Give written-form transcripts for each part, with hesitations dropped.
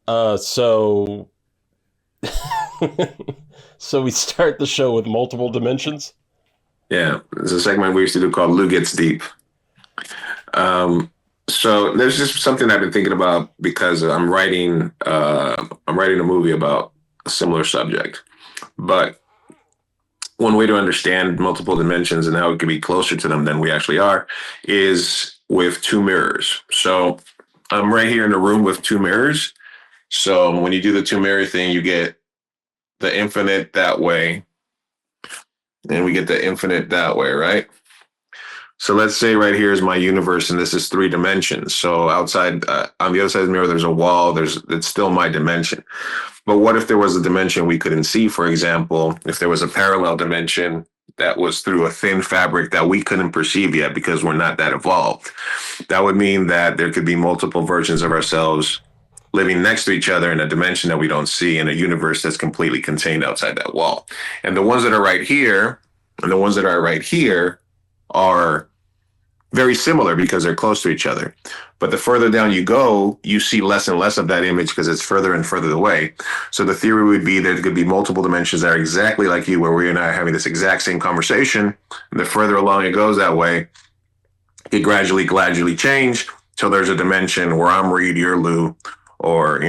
So so we start the show with multiple dimensions. Yeah, there's a segment we used to do called Lou Gets Deep. Um, so there's just something I've been thinking about because I'm writing a movie about a similar subject. But one way to understand multiple dimensions and how it can be closer to them than we actually are is with two mirrors. So I'm right here in the room with two mirrors. So when you do the two mirror thing, you get the infinite that way, and we get the infinite that way, right? So let's say right here is my universe, and this is three dimensions. So outside, on the other side of the mirror, there's a wall. It's still my dimension. But what if there was a dimension we couldn't see? For example, if there was a parallel dimension that was through a thin fabric that we couldn't perceive yet because we're not that evolved, that would mean that there could be multiple versions of ourselves living next to each other in a dimension that we don't see in a universe that's completely contained outside that wall. And the ones that are right here and the ones that are right here are very similar because they're close to each other. But the further down you go, you see less and less of that image because it's further and further away. So the theory would be there could be multiple dimensions that are exactly like you, where we and I are having this exact same conversation. And the further along it goes that way, it gradually change till there's a dimension where I'm Reed, you're Lou, or,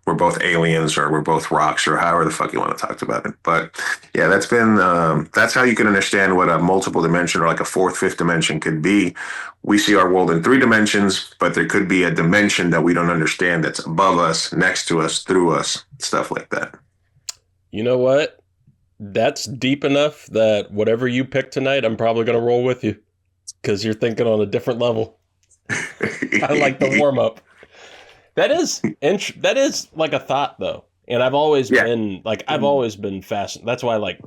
we're both aliens or we're both rocks or however the fuck you want to talk about it. But yeah, that's how you can understand what a multiple dimension or like a fourth, fifth dimension could be. We see our world in three dimensions, but there could be a dimension that we don't understand that's above us, next to us, through us, stuff like that. You know what? That's deep enough that whatever you pick tonight, I'm probably going to roll with you because you're thinking on a different level. I like the warm up. That is like a thought though. And I've always Yeah. been like, I've always been fascinated. That's why like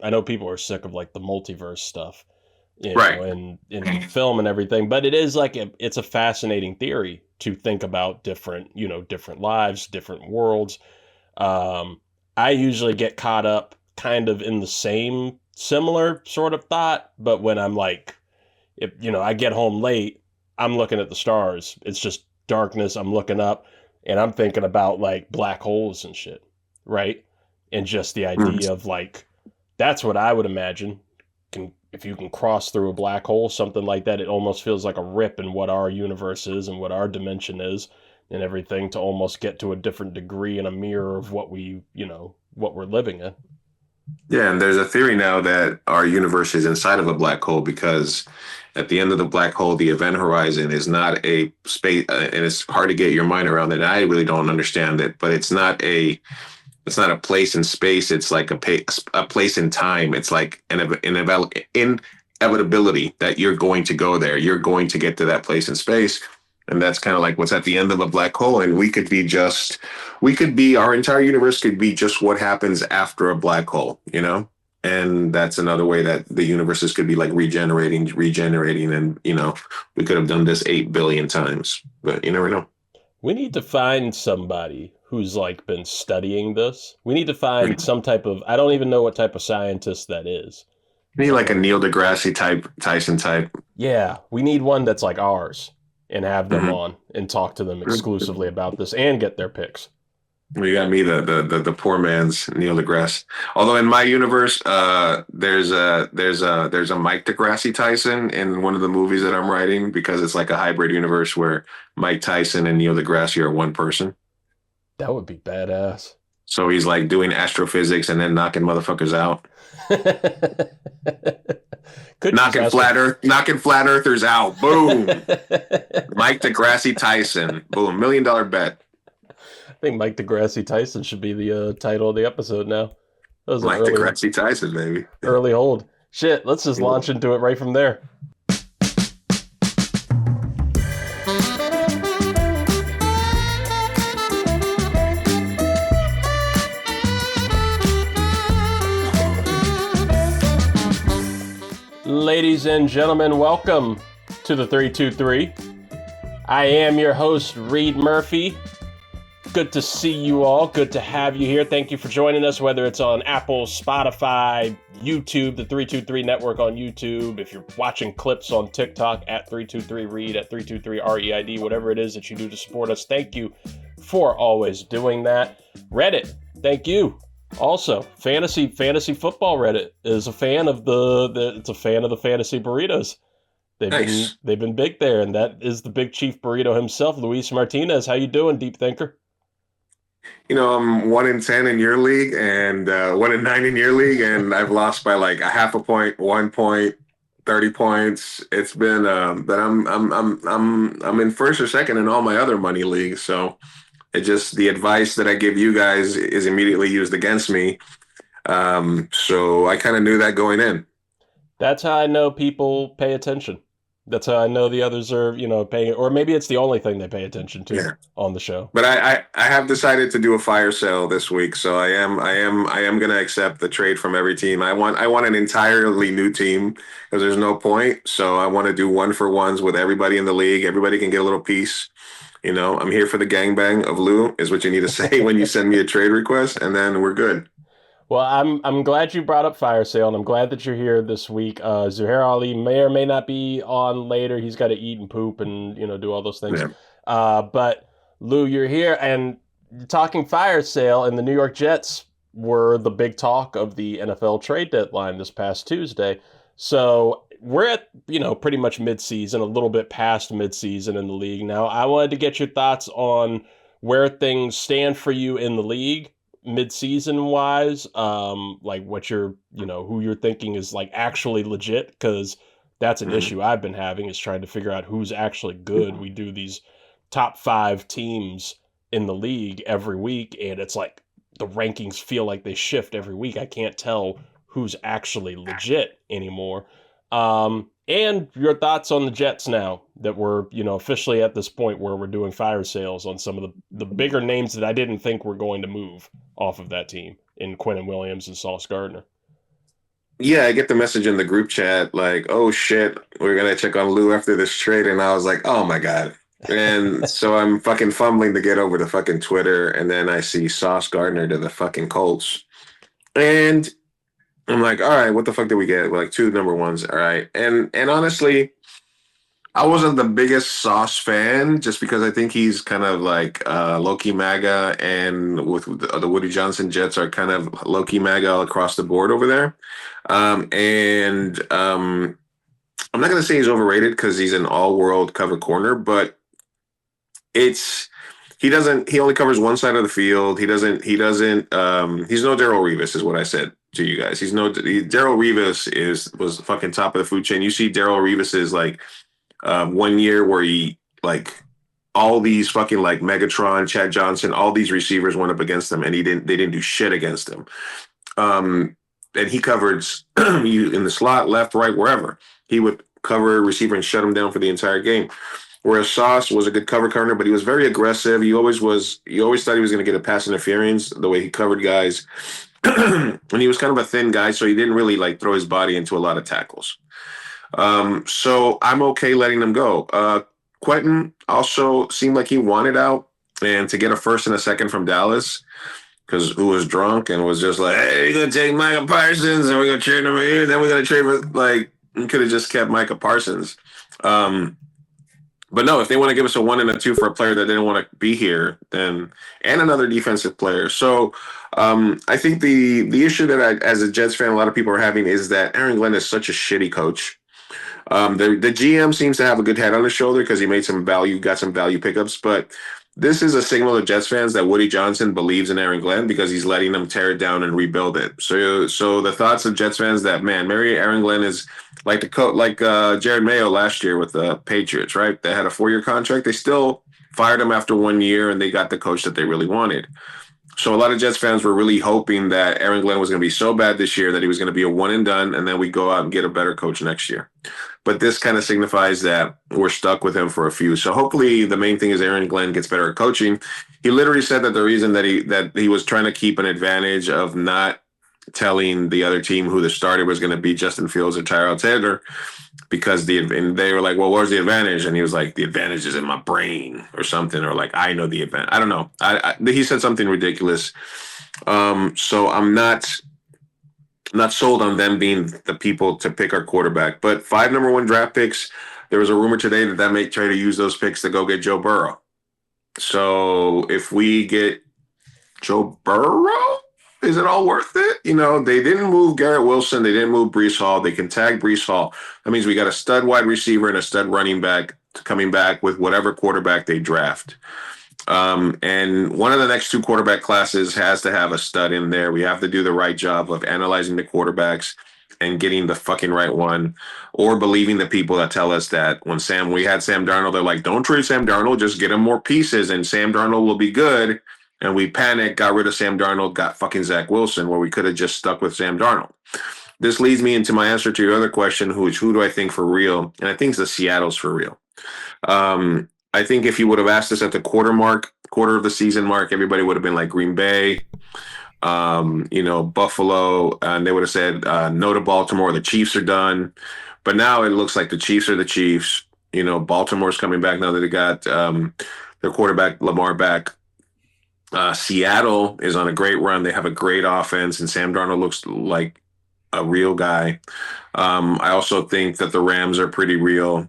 I know people are sick of like the multiverse stuff, Right. in film and everything, but it is like, it's a fascinating theory to think about different lives, different worlds. I usually get caught up kind of in the same similar sort of thought, but when I'm like, if I get home late, I'm looking at the stars. It's just darkness. I'm looking up and I'm thinking about like black holes and shit, right? And just the idea of like, that's what I would imagine. If you can cross through a black hole, something like that, it almost feels like a rip in what our universe is and what our dimension is and everything, to almost get to a different degree and a mirror of what what we're living in. Yeah, and there's a theory now that our universe is inside of a black hole because at the end of the black hole, the event horizon is not a space, and it's hard to get your mind around it. I really don't understand it, but it's not a place in space. It's like a place in time. It's like an inevitability that you're going to go there. You're going to get to that place in space. And that's kind of like what's at the end of a black hole. And our entire universe could be just what happens after a black hole, you know? And that's another way that the universes could be like regenerating. And, we could have done this 8 billion times, but you never know. We need to find somebody who's like been studying this. We need to find some type of, I don't even know what type of scientist that is. Maybe like a Neil deGrasse type, Tyson type. Yeah, we need one that's like ours and have them Mm-hmm. on and talk to them exclusively about this and get their picks. Well, you got me, the poor man's Neil deGrasse. Although in my universe, there's a Mike deGrasse Tyson in one of the movies that I'm writing because it's like a hybrid universe where Mike Tyson and Neil deGrasse are one person. That would be badass. So he's like doing astrophysics and then knocking motherfuckers out, Could knocking flat earthers out. Boom, Mike deGrasse Tyson. Boom, $1 million bet. I think Mike deGrasse Tyson should be the title of the episode now. That was Mike deGrasse Tyson, baby. Early hold. Shit, let's just launch into it right from there. Ladies and gentlemen, welcome to the 323. I am your host, Reed Murphy. Good to see you all. Good to have you here. Thank you for joining us, whether it's on Apple, Spotify, YouTube, the 323 Network on YouTube. If you're watching clips on TikTok, at 323Reed, at 323REID, whatever it is that you do to support us, thank you for always doing that. Reddit, thank you. Also, fantasy football Reddit is a fan of it's a fan of the fantasy burritos. Nice. They've been big there, and that is the big chief burrito himself, Luis Martinez. How you doing, deep thinker? I'm 1-10 in your league and 1-9 in your league, and I've lost by like a half a point, 1 point, 30 points. It's been, but I'm in first or second in all my other money leagues. So it just the advice that I give you guys is immediately used against me. So I kind of knew that going in. That's how I know people pay attention. That's how I know the others are, paying, or maybe it's the only thing they pay attention to Yeah. on the show. But I have decided to do a fire sale this week, so I am going to accept the trade from every team. I want an entirely new team because there's no point. So I want to do 1-for-1s with everybody in the league. Everybody can get a little piece. I'm here for the gangbang of Lou is what you need to say when you send me a trade request, and then we're good. Well, I'm glad you brought up fire sale, and I'm glad that you're here this week. Zuhair Ali may or may not be on later. He's got to eat and poop and do all those things. Yeah. But Lou, you're here, and talking fire sale, and the New York Jets were the big talk of the NFL trade deadline this past Tuesday. So we're at pretty much midseason, a little bit past midseason in the league now. I wanted to get your thoughts on where things stand for you in the league mid-season wise, like what you're who you're thinking is like actually legit, because that's an issue I've been having, is trying to figure out who's actually good. We do these top 5 teams in the league every week, and it's like the rankings feel like they shift every week. I can't tell who's actually legit anymore. And your thoughts on the Jets now that we're, officially at this point where we're doing fire sales on some of the bigger names that I didn't think were going to move off of that team in Quinnen Williams and Sauce Gardner. Yeah, I get the message in the group chat like, "Oh shit, we're gonna check on Lou after this trade," and I was like, "Oh my god." And so I'm fucking fumbling to get over to fucking Twitter, and then I see Sauce Gardner to the fucking Colts. And I'm like, all right, what the fuck did we get? We're like 2 number ones. All right. And honestly, I wasn't the biggest Sauce fan just because I think he's kind of like low-key MAGA, and with the Woody Johnson Jets are kind of low-key MAGA across the board over there. I'm not going to say he's overrated because he's an all-world cover corner, but he only covers one side of the field. He's no Darrelle Revis is what I said to you guys. Darrelle Revis was fucking top of the food chain. You see Darrelle Revis is like 1 year where he like all these fucking like Megatron, Chad Johnson, all these receivers went up against him and they didn't do shit against him. And he covered you in the slot, left, right, wherever. He would cover a receiver and shut him down for the entire game. Whereas Sauce was a good cover corner, but he was very aggressive. You always thought he was going to get a pass interference the way he covered guys. And he was kind of a thin guy, so he didn't really like throw his body into a lot of tackles. So I'm okay letting him go. Quentin also seemed like he wanted out, and to get a first and a second from Dallas, because who was drunk and was just like, hey, you're going to take Micah Parsons and we're going to trade him here. Then we're going to trade for, like, we could have just kept Micah Parsons. But no, if they want to give us a 1 and a 2 for a player that didn't want to be here, then and another defensive player. So I think the issue that as a Jets fan, a lot of people are having is that Aaron Glenn is such a shitty coach. The GM seems to have a good head on his shoulder because he got some value pickups. But this is a signal to Jets fans that Woody Johnson believes in Aaron Glenn because he's letting them tear it down and rebuild it. So the thoughts of Jets fans that, man, maybe Aaron Glenn is like Jared Mayo last year with the Patriots, right? They had a 4-year contract. They still fired him after 1 year, and they got the coach that they really wanted. So a lot of Jets fans were really hoping that Aaron Glenn was going to be so bad this year that he was going to be a one and done, and then we go out and get a better coach next year. But this kind of signifies that we're stuck with him for a few. So hopefully the main thing is Aaron Glenn gets better at coaching. He literally said that the reason that he was trying to keep an advantage of not telling the other team who the starter was going to be, Justin Fields or Tyrod Taylor, because and they were like, well, where's the advantage? And he was like, the advantage is in my brain or something, or like, I know the advantage. I don't know. He said something ridiculous. So I'm not sold on them being the people to pick our quarterback. But 5 number 1 draft picks, there was a rumor today that may try to use those picks to go get Joe Burrow. So if we get Joe Burrow, is it all worth it? They didn't move Garrett Wilson. They didn't move Brees Hall. They can tag Brees Hall. That means we got a stud wide receiver and a stud running back coming back with whatever quarterback they draft. And one of the next two quarterback classes has to have a stud in there. We have to do the right job of analyzing the quarterbacks and getting the fucking right one, or believing the people that tell us that when we had Sam Darnold, they're like, don't trade Sam Darnold, just get him more pieces and Sam Darnold will be good. And we panicked, got rid of Sam Darnold, got fucking Zach Wilson, where we could have just stuck with Sam Darnold. This leads me into my answer to your other question, who do I think for real? And I think the Seattle's for real. I think if you would have asked us at the quarter of the season mark, everybody would have been like Green Bay, Buffalo, and they would have said no to Baltimore. The Chiefs are done. But now it looks like the Chiefs are the Chiefs. Baltimore's coming back now that they got their quarterback Lamar back. Seattle is on a great run. They have a great offense, and Sam Darnold looks like a real guy. I also think that the Rams are pretty real.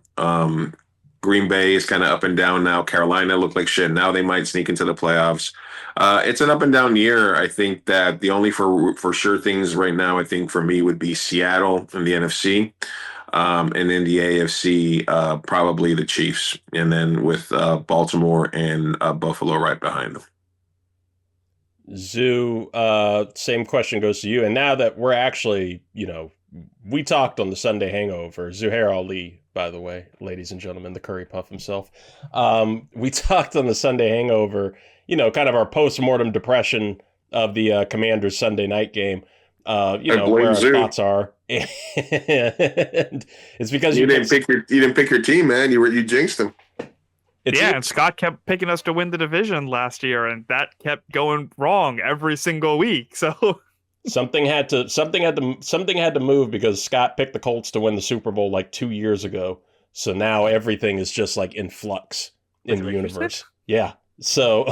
Green Bay is kind of up and down now. Carolina looked like shit. Now they might sneak into the playoffs. It's an up and down year. I think that the only for sure things right now, I think for me would be Seattle in the NFC. And then the AFC, probably the Chiefs. And then with Baltimore and Buffalo right behind them. Zoo, same question goes to you. And now that we're actually, we talked on the Sunday Hangover, Zuhair Ali, by the way, ladies and gentlemen, the curry puff himself. We talked on the Sunday Hangover, kind of our post-mortem depression of the Commanders Sunday night game, where our Zoo. thoughts are. And it's because you didn't pick your team, man. You jinxed them. And Scott kept picking us to win the division last year, and that kept going wrong every single week. So something had to move because Scott picked the Colts to win the Super Bowl like 2 years ago. So now everything is just like in flux in the universe. Yeah. So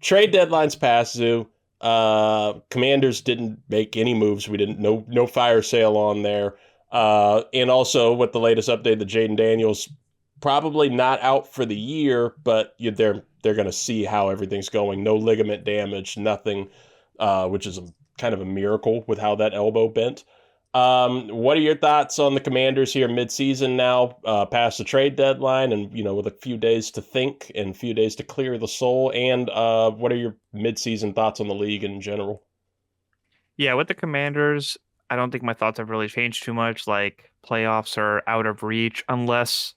trade deadlines passed, Zoo. Commanders didn't make any moves. We didn't no fire sale on there. And also with the latest update, the Jaden Daniels probably not out for the year, but they're going to see how everything's going. No ligament damage, nothing, which is kind of a miracle with how that elbow bent. What are your thoughts on the Commanders here midseason now, past the trade deadline, and with a few days to think and a few days to clear the soul? And what are your midseason thoughts on the league in general? Yeah, with the Commanders, I don't think my thoughts have really changed too much. Like, playoffs are out of reach unless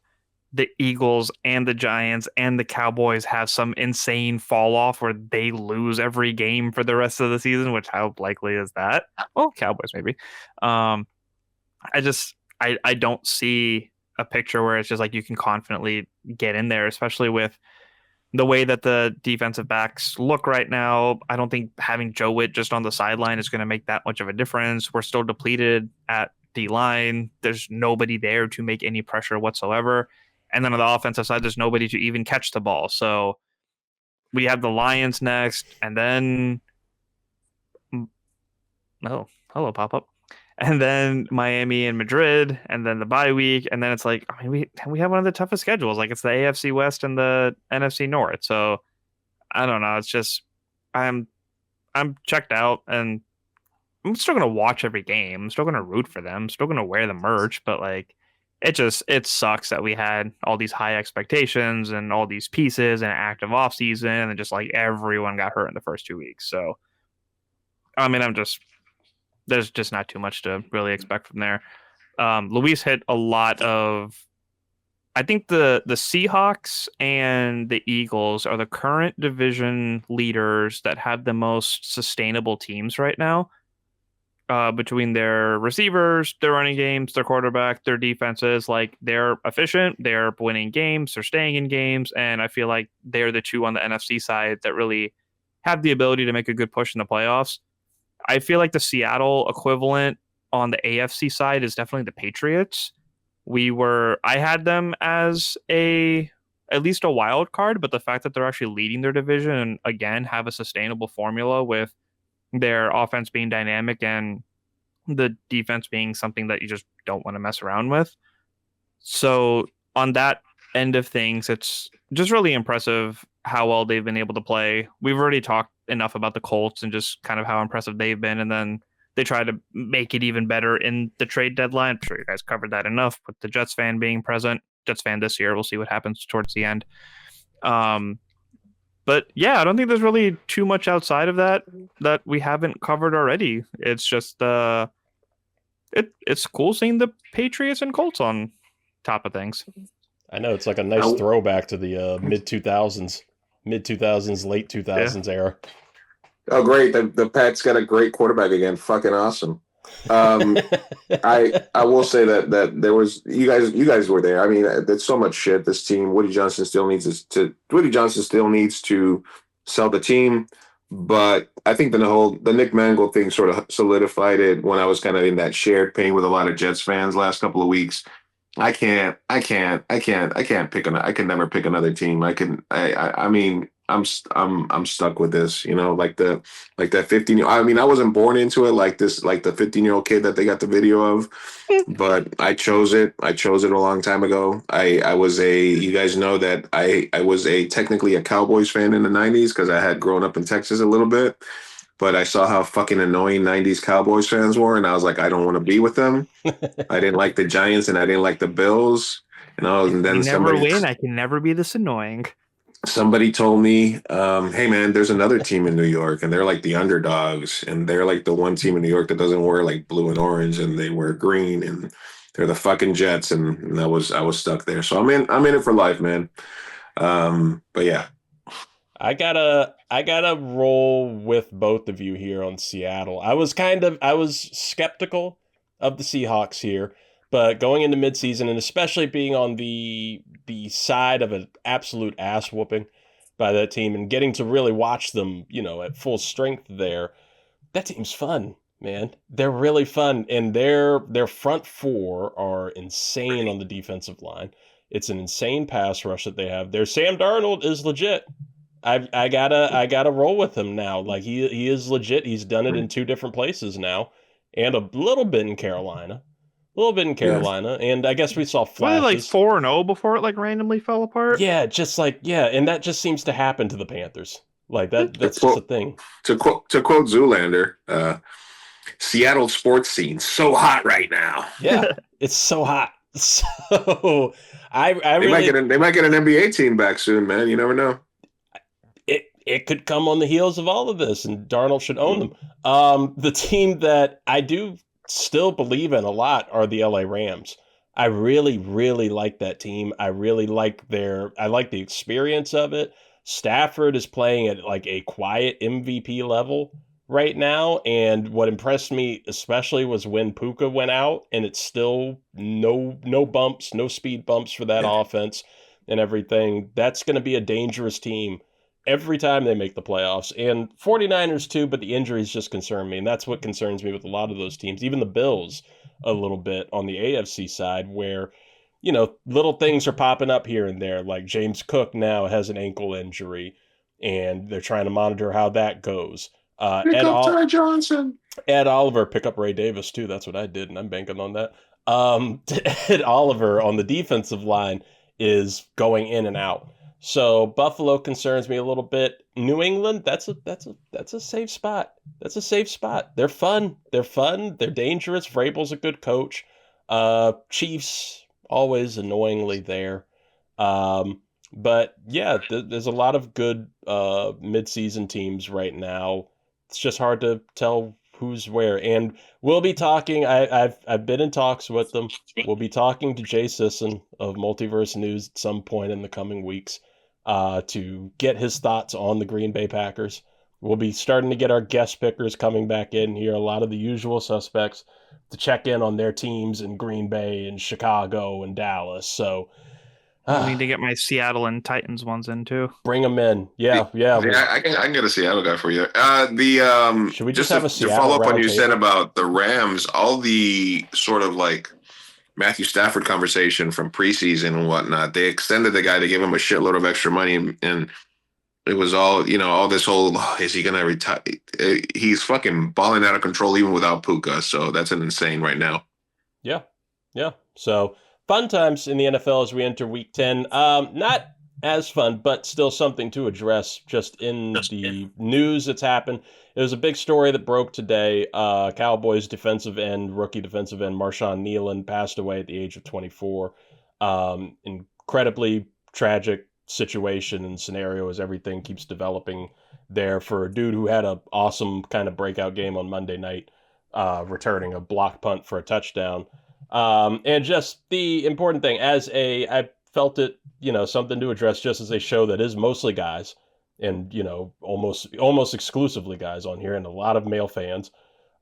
the Eagles and the Giants and the Cowboys have some insane fall off where they lose every game for the rest of the season, which how likely is that? Well, Cowboys maybe. I don't see a picture where it's just like you can confidently get in there, especially with the way that the defensive backs look right now. I don't think having Joe Witt just on the sideline is going to make that much of a difference. We're still depleted at D-line. There's nobody there to make any pressure whatsoever. And then on the offensive side, there's nobody to even catch the ball. So we have the Lions next, and then hello, pop-up. And then Miami and Madrid, and then the bye week, and then it's like, we have one of the toughest schedules. Like, it's the AFC West and the NFC North. So I don't know. It's just I'm checked out, and I'm still gonna watch every game. I'm still gonna root for them. I'm still gonna wear the merch, but like, it sucks that we had all these high expectations and all these pieces and an active off season, and just like everyone got hurt in the first 2 weeks. So there's just not too much to really expect from there. Luis hit a lot of. I think the Seahawks and the Eagles are the current division leaders that have the most sustainable teams right now. Between their receivers, their running games, their quarterback, their defenses, like, they're efficient, they're winning games, they're staying in games, and I feel like they're the two on the NFC side that really have the ability to make a good push in the playoffs. I feel like the Seattle equivalent on the AFC side is definitely the Patriots. I had them as at least a wild card, but the fact that they're actually leading their division and again have a sustainable formula with their offense being dynamic and the defense being something that you just don't want to mess around with. So on that end of things, it's just really impressive how well they've been able to play. We've already talked enough about the Colts and just kind of how impressive they've been, and then they try to make it even better in the trade deadline. I'm sure you guys covered that enough with the Jets fan being present. Jets fan this year. We'll see what happens towards the end. But yeah, I don't think there's really too much outside of that we haven't covered already. It's just it's cool seeing the Patriots and Colts on top of things. I know, it's like a nice throwback to the mid 2000s, late 2000s era. Oh, great! The Pats got a great quarterback again. Fucking awesome. I will say that there was you guys were there. I mean, there's so much shit. This team, Woody Johnson still needs to sell the team, but I think the Nick Mangold thing sort of solidified it when I was kind of in that shared pain with a lot of Jets fans last couple of weeks. I can never pick another team. I mean, I'm stuck with this, like that 15. I mean, I wasn't born into it like this, like the 15-year-old kid that they got the video of, but I chose it a long time ago. You guys know that I was technically a Cowboys fan in the 90s because I had grown up in Texas a little bit, but I saw how fucking annoying 90s Cowboys fans were, and I was like, I don't want to be with them. I didn't like the Giants, and I didn't like the Bills. And then win. I can never be this annoying. Somebody told me, hey, man, there's another team in New York, and they're like the underdogs, and they're like the one team in New York that doesn't wear like blue and orange, and they wear green, and they're the fucking Jets, and I was stuck there. So I'm in it for life, man. But yeah. I gotta roll with both of you here on Seattle. I was skeptical of the Seahawks here, but going into midseason and especially being on the side of an absolute ass whooping by that team and getting to really watch them, at full strength there, that team's fun, man. They're really fun, and their front four are insane on the defensive line. It's an insane pass rush that they have. Their Sam Darnold is legit. I gotta roll with him now. Like he is legit. He's done it in two different places now, and a little bit in Carolina. And I guess we saw flashes. Really, like 4-0 before it like randomly fell apart. Yeah, and that just seems to happen to the Panthers. Like that's just a thing. To quote Zoolander, Seattle sports scene so hot right now. Yeah, it's so hot. So they might get an NBA team back soon, man. You never know. It could come on the heels of all of this, and Darnold should own them. The team that I do still believe in a lot are the LA Rams. I really, really like that team. I really like the experience of it. Stafford is playing at like a quiet MVP level right now, and what impressed me especially was when Puka went out, and it's still no bumps, no speed bumps for that offense and everything. That's going to be a dangerous team every time they make the playoffs, and 49ers too, but the injuries just concern me, and that's what concerns me with a lot of those teams, even the Bills a little bit on the AFC side, where, little things are popping up here and there, like James Cook now has an ankle injury, and they're trying to monitor how that goes. Ty Johnson. Ed Oliver, pick up Ray Davis too, that's what I did, and I'm banking on that. Ed Oliver on the defensive line is going in and out. So Buffalo concerns me a little bit. New England, that's a safe spot. That's a safe spot. They're fun. They're dangerous. Vrabel's a good coach. Chiefs always annoyingly there. But yeah, there's a lot of good midseason teams right now. It's just hard to tell who's where. And we'll be talking. I've been in talks with them. We'll be talking to Jay Sisson of Multiverse News at some point in the coming weeks to get his thoughts on the Green Bay Packers. We'll be starting to get our guest pickers coming back in here, a lot of the usual suspects, to check in on their teams in Green Bay and Chicago and Dallas. So I need to get my Seattle and Titans ones in too. Bring them in. Yeah. I can get a Seattle guy for you. Should we just have a Seattle to follow up on what you table? said about the Rams, all the sort of like Matthew Stafford conversation from preseason and whatnot, they extended the guy, they gave him a shitload of extra money, and it was all, all this whole, is he going to retire? He's fucking balling out of control even without Puka, so that's an insane right now. Yeah. So fun times in the NFL as we enter Week 10. Not as fun, but still something to address just in the news that's happened. It was a big story that broke today. Cowboys rookie defensive end Marshawn Kneeland passed away at the age of 24. Incredibly tragic situation and scenario as everything keeps developing there for a dude who had an awesome kind of breakout game on Monday night, returning a block punt for a touchdown. And just the important thing, I felt it, something to address just as a show that is mostly guys and, almost exclusively guys on here and a lot of male fans.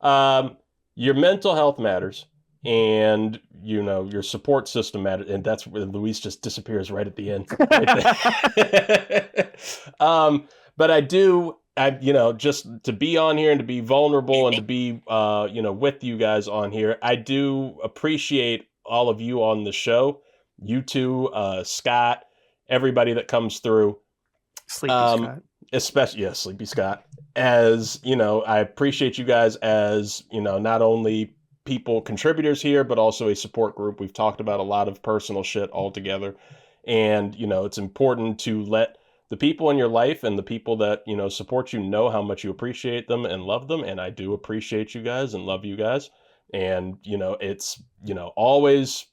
Your mental health matters and, your support system matters. And that's where Luis just disappears right at the end. Right. But just to be on here and to be vulnerable and to be, with you guys on here, I do appreciate all of you on the show. You two, Scott, everybody that comes through. Sleepy Scott. Especially, Sleepy Scott. As, I appreciate you guys as, not only people, contributors here, but also a support group. We've talked about a lot of personal shit all together. And, it's important to let the people in your life and the people that, support you know how much you appreciate them and love them. And I do appreciate you guys and love you guys. And, it's, always,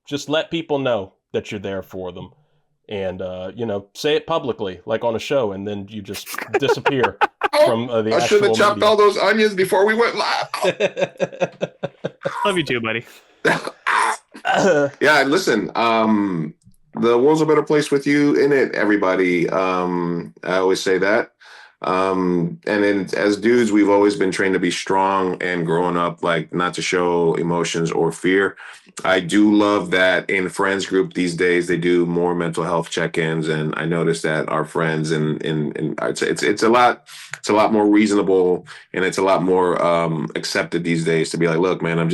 just let people know that you're there for them. And, say it publicly, like on a show, and then you just disappear from the I should have chopped media. all those onions before we went live. Love you too, buddy. Yeah, listen, the world's a better place with you in it, everybody. I always say that. And then as dudes, we've always been trained to be strong and growing up, like not to show emotions or fear. I do love that in friends group these days, they do more mental health check-ins. And I noticed that our friends and it's a lot more reasonable and it's a lot more accepted these days to be like, look, man, I'm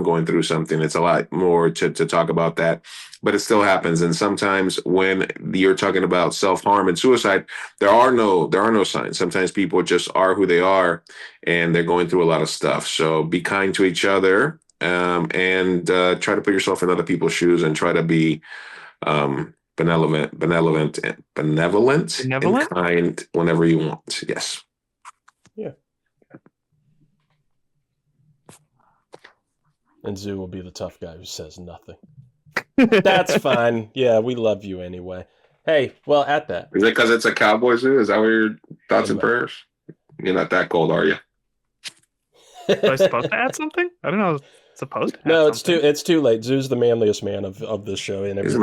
going through something. It's a lot more to talk about that. But it still happens. And sometimes when you're talking about self-harm and suicide, there are no signs. Sometimes people just are who they are and they're going through a lot of stuff. So be kind to each other and try to put yourself in other people's shoes and try to be benevolent and kind whenever you want. Yes. Yeah. And Zoo will be the tough guy who says nothing. That's fine. Yeah, we love you anyway. Hey, well, at that. Is it because it's a Cowboy Zoo? Is that what your thoughts and prayers? You're not that cold, are you? Was I supposed to add something? I don't know. Supposed to? No, it's too late. Zoo's the manliest man of this show, and He's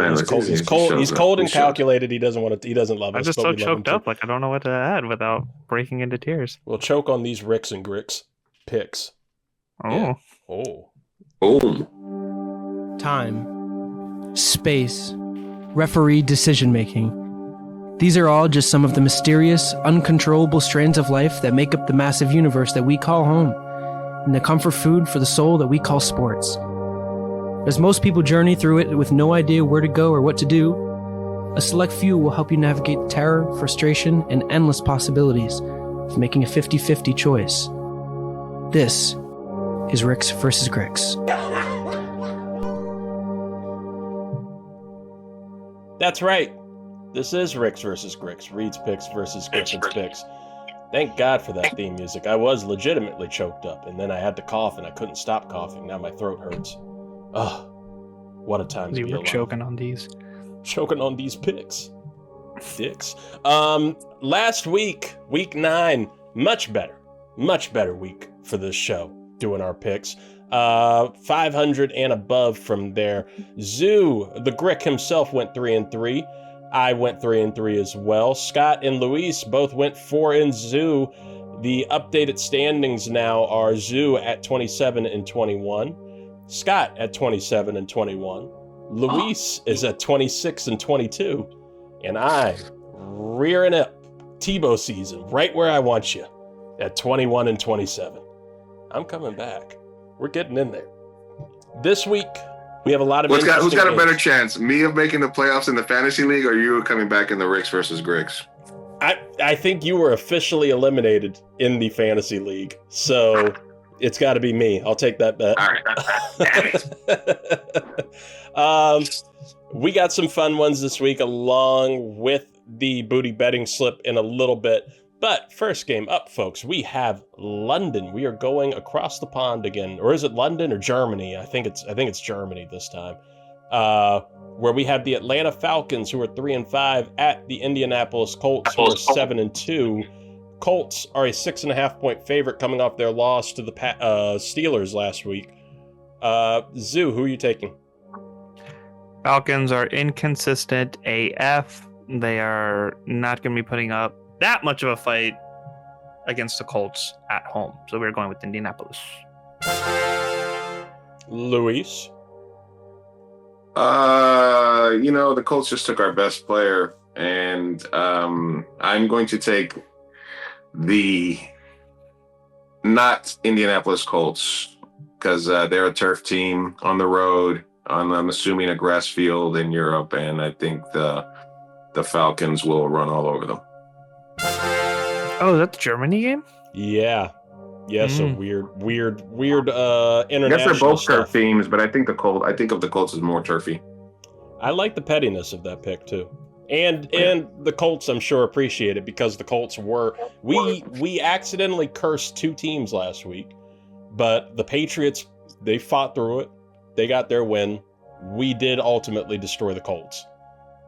cold. He's cold and calculated. He doesn't want to. He doesn't love us. I'm just so choked up, like I don't know what to add without breaking into tears. We'll choke on these Ricks and Gricks picks. Oh, yeah. Oh, boom. Time, space, referee decision-making. These are all just some of the mysterious, uncontrollable strands of life that make up the massive universe that we call home, and the comfort food for the soul that we call sports. As most people journey through it with no idea where to go or what to do, a select few will help you navigate the terror, frustration, and endless possibilities of making a 50-50 choice. This is Ricks versus Gricks. That's right. This is Ricks versus Gricks. Reed's picks versus Griffin's picks. Thank God for that theme music. I was legitimately choked up, and then I had to cough, and I couldn't stop coughing. Now my throat hurts. Ugh. What a time to be alive. Choking on these. Choking on these picks. Dicks. Last week, week 9, much better week for this show, doing our picks. 500 and above from there. Zoo, the Grick himself, went 3-3. I went 3-3 as well. Scott and Luis both went 4-Zoo. The updated standings now are Zoo at 27-21, Scott at 27-21, Luis is at 26-22, and I rearing up Tebow season right where I want you at 21-27. I'm coming back. We're getting in there. This week, we have a lot of Who's got a better games. chance? Me of making the playoffs in the fantasy league, or you coming back in the Ricks versus Gricks? I think you were officially eliminated in the fantasy league. So It's got to be me. I'll take that bet. All right. Damn it. We got some fun ones this week along with the Boutte betting slip in a little bit. But first game up, folks, we have London. We are going across the pond again. Or is it London or Germany? I think it's Germany this time. Where we have the Atlanta Falcons, who are 3-5, at the Indianapolis Colts, who are 7-2. Colts are a 6.5-point favorite coming off their loss to the Steelers last week. Zoo, who are you taking? Falcons are inconsistent AF. They are not going to be putting up that much of a fight against the Colts at home. So we're going with Indianapolis. Luis? The Colts just took our best player, and I'm going to take the not Indianapolis Colts because they're a turf team on the road. I'm assuming a grass field in Europe, and I think the Falcons will run all over them. Oh, that's the Germany game? Yeah. So weird I international guess they're both stuff. turf teams, but I think of the Colts as more turfy. I like the pettiness of that pick too. And the Colts, I'm sure, appreciate it because the Colts we accidentally cursed two teams last week, but the Patriots, they fought through it. They got their win. We did ultimately destroy the Colts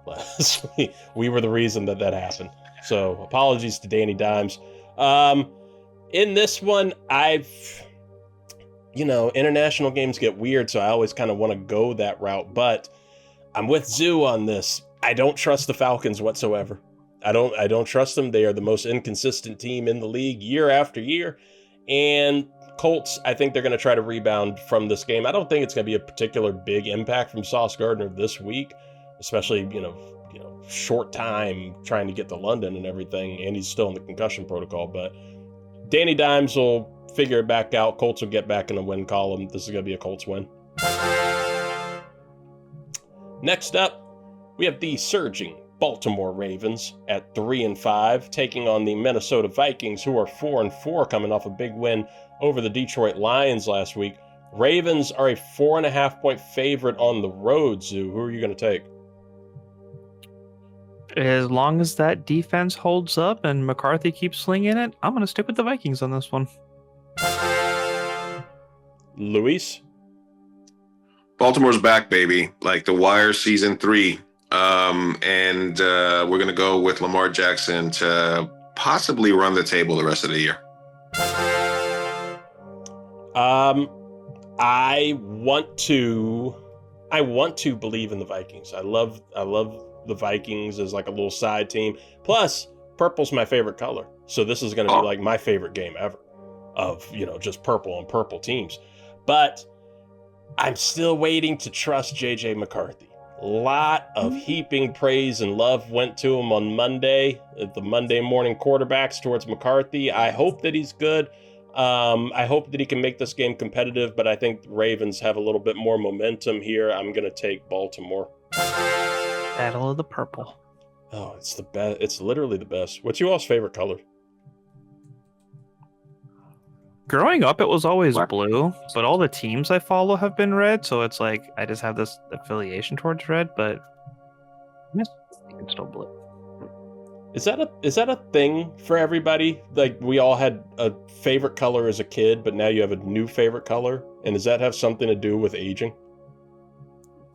last week. We were the reason that happened. So apologies to Danny Dimes. In this one, international games get weird, so I always kind of want to go that route, but I'm with Zoo on this. I don't trust the Falcons whatsoever. I don't trust them. They are the most inconsistent team in the league year after year. And Colts, I think they're going to try to rebound from this game. I don't think it's going to be a particular big impact from Sauce Gardner this week, especially, short time trying to get to London and everything, and he's still in the concussion protocol. But Danny Dimes will figure it back out. Colts will get back in the win column. This is going to be a Colts win. Next up, we have the surging Baltimore Ravens at 3-5, taking on the Minnesota Vikings, who are 4-4, coming off a big win over the Detroit Lions last week. Ravens are a 4.5-point favorite on the road, Zoo. Who are you going to take? As long as that defense holds up and McCarthy keeps slinging it, I'm going to stick with the Vikings on this one. Luis? Baltimore's back, baby. Like The Wire season 3. And we're going to go with Lamar Jackson to possibly run the table the rest of the year. I want to believe in the Vikings. I love the Vikings as like a little side team. Plus, purple's my favorite color. So this is going to be like my favorite game ever of, just purple on purple teams. But I'm still waiting to trust JJ McCarthy. A lot of heaping praise and love went to him on Monday, the Monday morning quarterbacks towards McCarthy. I hope that he's good. I hope that he can make this game competitive, but I think the Ravens have a little bit more momentum here. I'm going to take Baltimore. Battle of the Purple. Oh, it's the best. It's literally the best. What's your all's favorite color? Growing up, it was always blue, but all the teams I follow have been red, so it's like I just have this affiliation towards red, but I think it's still blue. Is that a thing for everybody? Like, we all had a favorite color as a kid, but now you have a new favorite color? And does that have something to do with aging?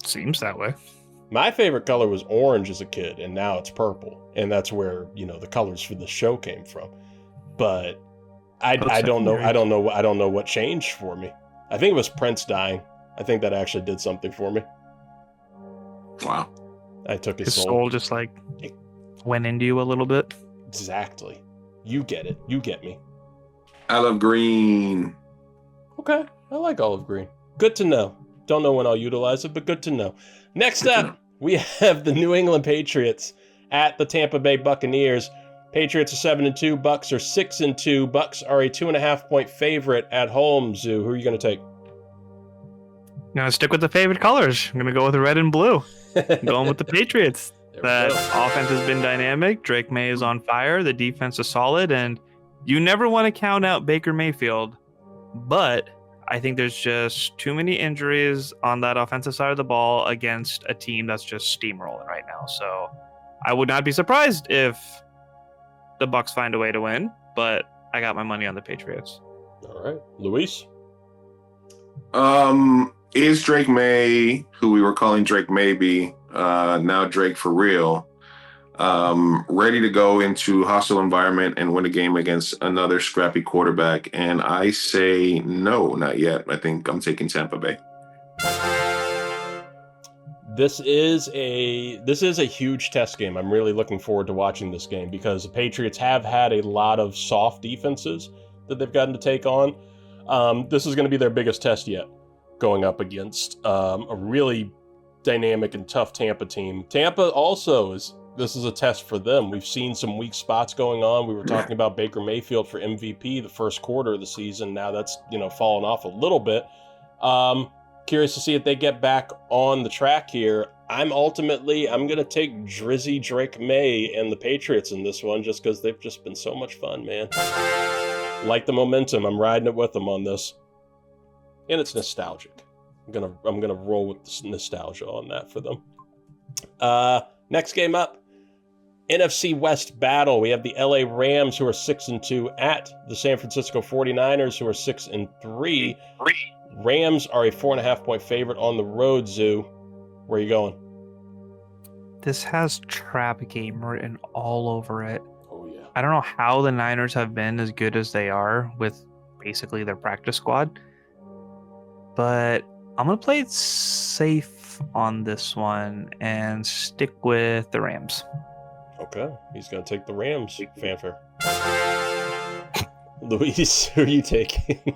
Seems that way. My favorite color was orange as a kid, and now it's purple. And that's where, the colors for the show came from. But I don't know what changed for me. I think it was Prince dying. I think that actually did something for me. Wow. I took his His soul just like went into you a little bit. Exactly. You get it. You get me. I love green. Okay. I like olive green. Good to know. Don't know when I'll utilize it, but good to know. Next up, we have the New England Patriots at the Tampa Bay Buccaneers. Patriots are 7-2. Bucks are 6-2. Bucks are a 2.5-point favorite at home. Zoo, who are you going to take? I'm going to stick with the favorite colors. I'm going to go with red and blue. I'm going with the Patriots. That offense has been dynamic. Drake May is on fire. The defense is solid. And you never want to count out Baker Mayfield but I think there's just too many injuries on that offensive side of the ball against a team that's just steamrolling right now. So I would not be surprised if the Bucs find a way to win, but I got my money on the Patriots. All right. Luis? Is Drake May, who we were calling Drake Maybe, now Drake for real, ready to go into hostile environment and win a game against another scrappy quarterback? And I say no, not yet. I think I'm taking Tampa Bay. This is a huge test game. I'm really looking forward to watching this game because the Patriots have had a lot of soft defenses that they've gotten to take on. This is going to be their biggest test yet, going up against a really dynamic and tough Tampa team. Tampa also this is a test for them. We've seen some weak spots going on. We were talking about Baker Mayfield for MVP the first quarter of the season. Now that's, fallen off a little bit. Curious to see if they get back on the track here. I'm going to take Drizzy Drake May and the Patriots in this one just because they've just been so much fun, man. Like the momentum. I'm riding it with them on this. And it's nostalgic. I'm gonna roll with this nostalgia on that for them. Next game up, NFC West battle. We have the LA Rams, who are 6-2, at the San Francisco 49ers, who are 6-3. Rams are a 4.5-point favorite on the road. Zoo, where are you going? This has trap game written all over it. Oh yeah. I don't know how the Niners have been as good as they are with basically their practice squad, but I'm going to play it safe on this one and stick with the Rams. Okay. He's going to take the Rams. Fanfare. Luis, who are you taking?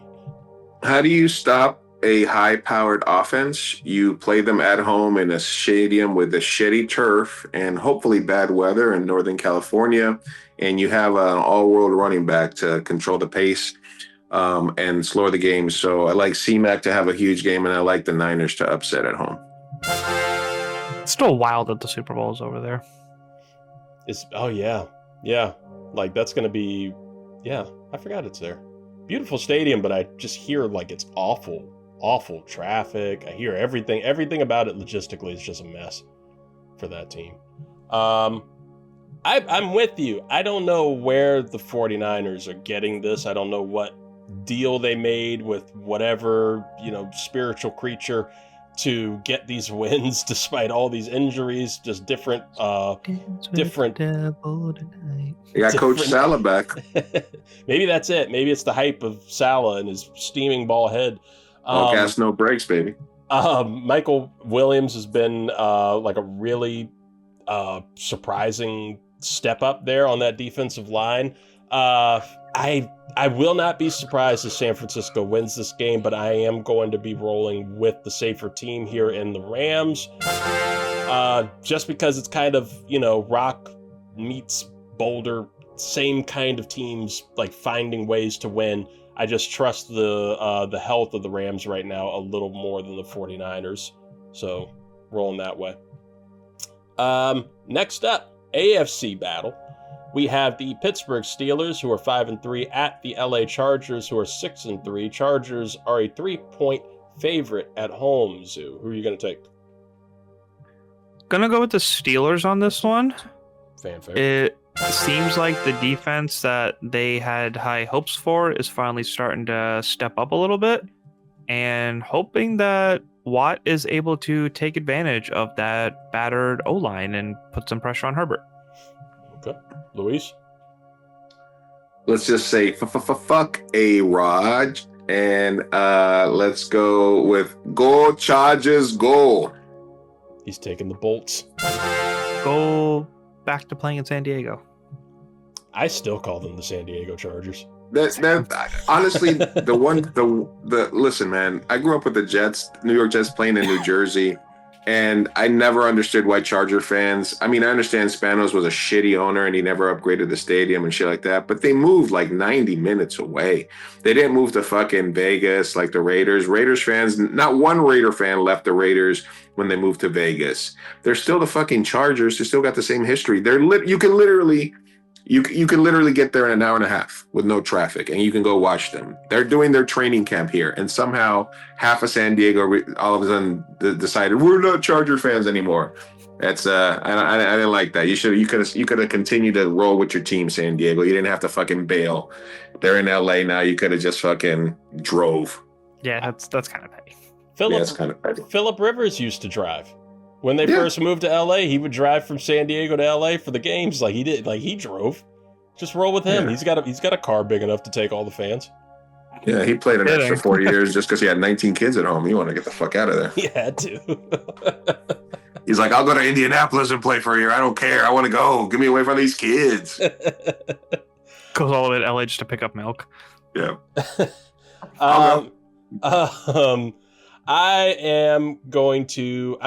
How do you stop a high-powered offense? You play them at home in a stadium with a shitty turf and hopefully bad weather in Northern California, and you have an all-world running back to control the pace and slow the game. So I like C-Mac to have a huge game, and I like the Niners to upset at home. It's still wild that the Super Bowl is over there. Yeah. Like that's going to be, I forgot it's there. Beautiful stadium, but I just hear like it's awful traffic. I hear everything about it logistically is just a mess for that team. I'm with you. I don't know where the 49ers are getting this. I don't know what deal they made with whatever, spiritual creature to get these wins despite all these injuries, just different. You got Coach Salah back. Maybe that's it. Maybe it's the hype of Salah and his steaming ball head. No gas, no brakes, baby. Michael Williams has been like a really surprising step up there on that defensive line. I will not be surprised if San Francisco wins this game, but I am going to be rolling with the safer team here in the Rams. Just because it's kind of, Rock meets Boulder, same kind of teams, like finding ways to win. I just trust the health of the Rams right now a little more than the 49ers. So rolling that way. Next up, AFC battle. We have the Pittsburgh Steelers, who are 5-3, at the LA Chargers, who are 6-3. Chargers are a 3-point favorite at home. Zoo, who are you going to take? Gonna go with the Steelers on this one. Fanfare. It seems like the defense that they had high hopes for is finally starting to step up a little bit, and hoping that Watt is able to take advantage of that battered O-line and put some pressure on Herbert. Okay. Luis? Let's just say fuck A-Rod, and let's go with go Chargers, go. He's taking the Bolts. Go back to playing in San Diego. I still call them the San Diego Chargers. That honestly, listen, man, I grew up with the Jets, New York Jets playing in New Jersey, and I never understood why Charger fans, I understand Spanos was a shitty owner and he never upgraded the stadium and shit like that, but they moved like 90 minutes away. They didn't move to fucking Vegas like the Raiders. Raiders fans, not one Raider fan left the Raiders when they moved to Vegas. They're still the fucking Chargers. They still got the same history. You can literally You can literally get there in an hour and a half with no traffic, and you can go watch them. They're doing their training camp here, and somehow half of San Diego all of a sudden decided we're not Charger fans anymore. That's I didn't like that. You could have continued to roll with your team, San Diego. You didn't have to fucking bail. They're in LA now. You could have just fucking drove. Yeah, that's kind of petty. That's kind of petty. Phillip Rivers used to drive. When they first moved to LA, he would drive from San Diego to LA for the games. Like he drove. Just roll with him. Yeah. He's got a car big enough to take all the fans. Yeah, he played an extra 4 years just because he had 19 kids at home. You want to get the fuck out of there. He had to. He's like, I'll go to Indianapolis and play for a year. I don't care. I want to go. Get me away from these kids. Goes all the way to LA just to pick up milk. Yeah. I'm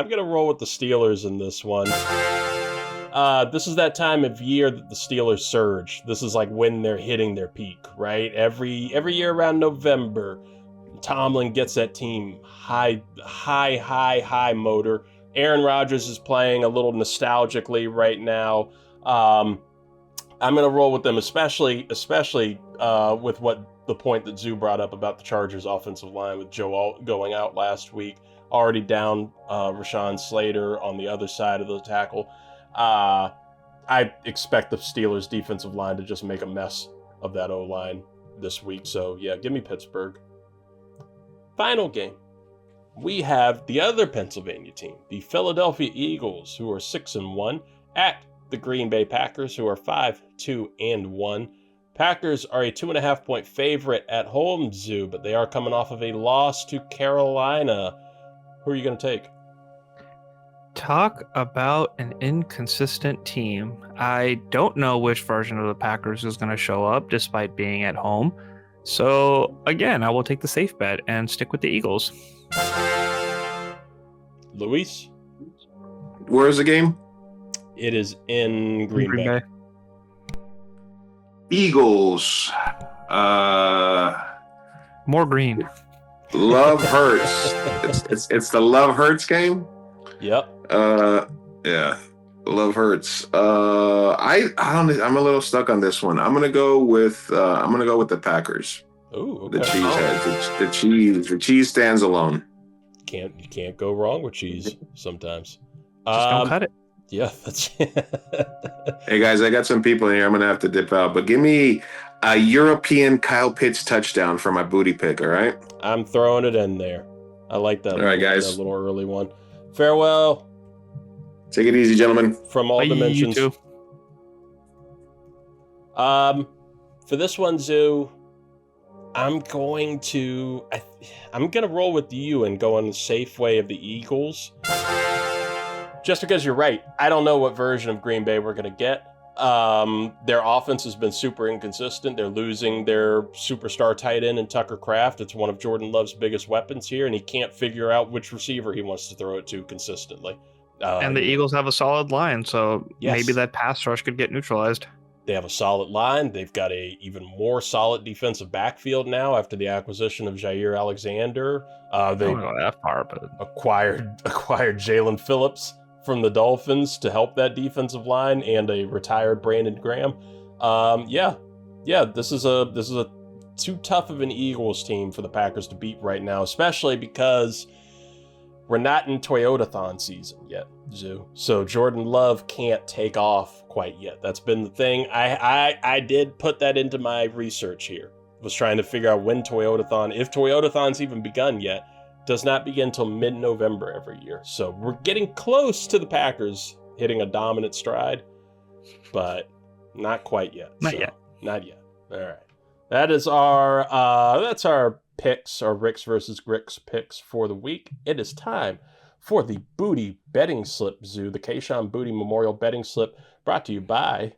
gonna roll with the Steelers in this one. This is that time of year that the Steelers surge. This is like when they're hitting their peak, right? Every year around November, Tomlin gets that team high motor. Aaron Rodgers is playing a little nostalgically right now. I'm gonna roll with them, especially with what the point that Zoo brought up about the Chargers offensive line with Joe going out last week, already down Rashawn Slater on the other side of the tackle. I expect the Steelers defensive line to just make a mess of that O-line this week. So yeah, give me Pittsburgh. Final game. We have the other Pennsylvania team, the Philadelphia Eagles, who are 6-1, at the Green Bay Packers, who are 5-2-1. Packers are a 2.5-point favorite at home, Zoo, but they are coming off of a loss to Carolina. Who are you going to take? Talk about an inconsistent team. I don't know which version of the Packers is going to show up despite being at home. So, again, I will take the safe bet and stick with the Eagles. Luis? Where is the game? It is in Green Bay. Eagles. More green. Love hurts. It's the love hurts game. Yep. Yeah. Love hurts. I don't. I'm a little stuck on this one. I'm gonna go with the Packers. Ooh, okay. The cheese heads. The cheese stands alone. You can't go wrong with cheese sometimes. Just don't cut it. Yeah, that's. Hey guys, I got some people in here. I'm gonna have to dip out, but give me a European Kyle Pitts touchdown for my booty pick. All right. I'm throwing it in there. I like that. All right, guys. That little early one. Farewell. Take it easy, gentlemen. From all dimensions. You too. For this one, Zoo, I'm gonna roll with you and go on the safe way of the Eagles. Just because you're right. I don't know what version of Green Bay we're gonna get. Their offense has been super inconsistent. They're losing their superstar tight end in Tucker Kraft. It's one of Jordan Love's biggest weapons here, and he can't figure out which receiver he wants to throw it to consistently. And the Eagles have a solid line, so yes. Maybe that pass rush could get neutralized. They have a solid line. They've got a even more solid defensive backfield now after the acquisition of Jair Alexander. They I don't know that far, but acquired Jalen Phillips from the Dolphins to help that defensive line, and a retired Brandon Graham. This is a too tough of an Eagles team for the Packers to beat right now, especially because we're not in Toyotathon season yet, Zoo. So Jordan Love can't take off quite yet. That's been the thing. I did put that into my research here. Was trying to figure out when if Toyotathon's even begun yet. Does not begin till mid-November every year. So we're getting close to the Packers hitting a dominant stride, but not quite yet. Not yet. All right. That is that's our picks, our Ricks versus Gricks picks for the week. It is time for the Boutte betting slip, Zoo, the Keishan Boutte Memorial betting slip, brought to you by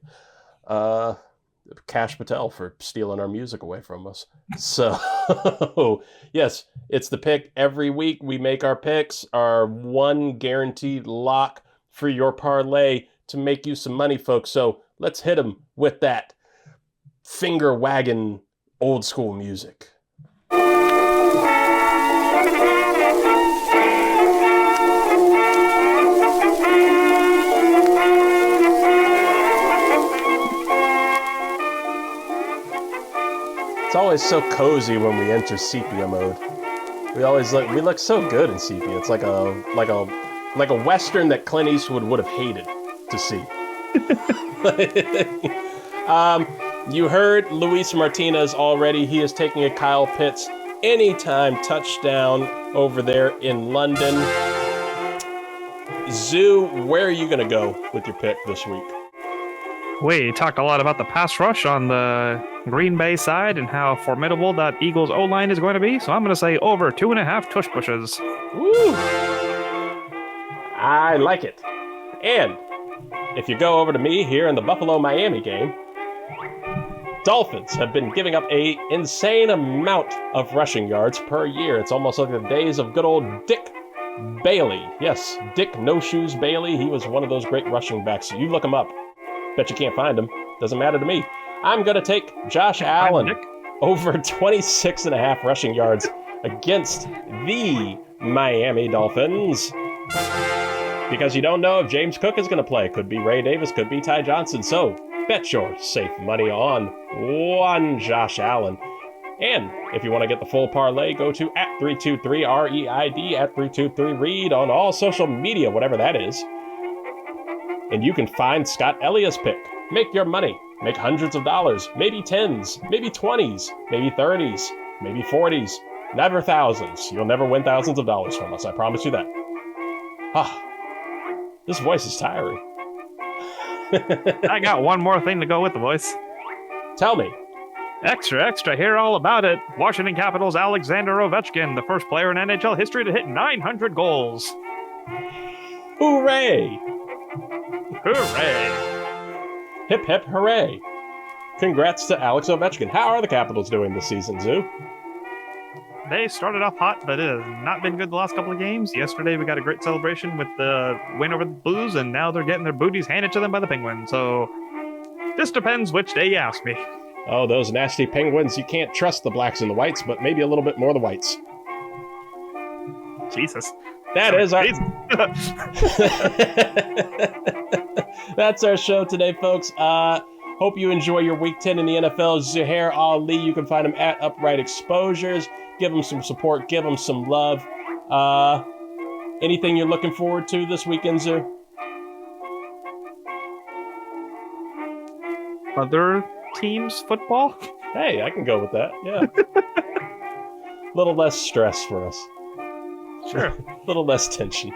Kash Patel for stealing our music away from us. So, yes, it's the pick. Every week we make our picks, our one guaranteed lock for your parlay to make you some money, folks. So let's hit them with that finger wagging old school music. It's always so cozy when we enter sepia mode. We look so good in sepia. It's like a western that Clint Eastwood would have hated to see. You heard Luis Martinez already. He is taking a Kyle Pitts anytime touchdown over there in London. Zoo, where are you going to go with your pick this week? We talked a lot about the pass rush on the Green Bay side and how formidable that Eagles O-line is going to be, so I'm going to say over 2.5 tush pushes. Woo! I like it. And if you go over to me here in the Buffalo-Miami game, Dolphins have been giving up an insane amount of rushing yards per year. It's almost like the days of good old Dick Bailey. Yes, Dick No Shoes Bailey. He was one of those great rushing backs. You look him up. Bet you can't find him. Doesn't matter to me. I'm going to take Josh Allen over 26.5 rushing yards against the Miami Dolphins. Because you don't know if James Cook is going to play. Could be Ray Davis, could be Ty Johnson. So bet your safe money on one Josh Allen. And if you want to get the full parlay, go to @323REID, @323READ on all social media, whatever that is. And you can find Scott Elliott's pick. Make your money. Make hundreds of dollars. Maybe tens. Maybe 20s. Maybe 30s. Maybe 40s. Never thousands. You'll never win thousands of dollars from us. I promise you that. This voice is tiring. I got one more thing to go with the voice. Tell me. Extra, hear all about it. Washington Capitals' Alexander Ovechkin, the first player in NHL history to hit 900 goals. Hooray! Hooray! Hip hip hooray! Congrats to Alex Ovechkin. How are the Capitals doing this season, Zoo? They started off hot, but it has not been good the last couple of games. Yesterday, we got a great celebration with the win over the Blues, and now they're getting their booties handed to them by the Penguins. So, this depends which day you ask me. Oh, those nasty Penguins. You can't trust the blacks and the whites, but maybe a little bit more the whites. Jesus. That is our... That's our show today, folks. Hope you enjoy your Week 10 in the NFL. Zuhair Ali, you can find him at Upright Exposures. Give him some support. Give him some love. Anything you're looking forward to this weekend, Zoo? Other teams' football? Hey, I can go with that. Yeah. Little less stress for us. Sure. Little less tension.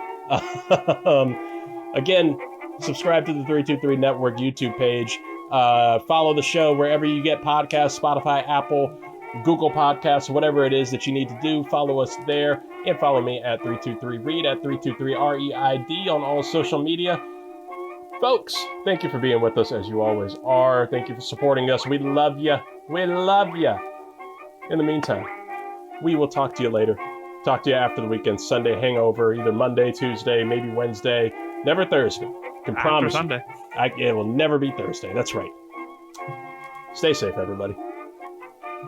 Again, subscribe to the 323 Network YouTube page. Follow the show wherever you get podcasts, Spotify, Apple, Google Podcasts, whatever it is that you need to do. Follow us there. And follow me at 323READ, at 323REID on all social media. Folks, thank you for being with us as you always are. Thank you for supporting us. We love you. We love you. In the meantime, we will talk to you later. Talk to you after the weekend. Sunday hangover, either Monday, Tuesday, maybe Wednesday. Never Thursday. Can promise Sunday. It will never be Thursday. That's right. Stay safe, everybody.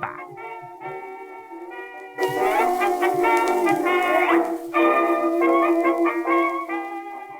Bye.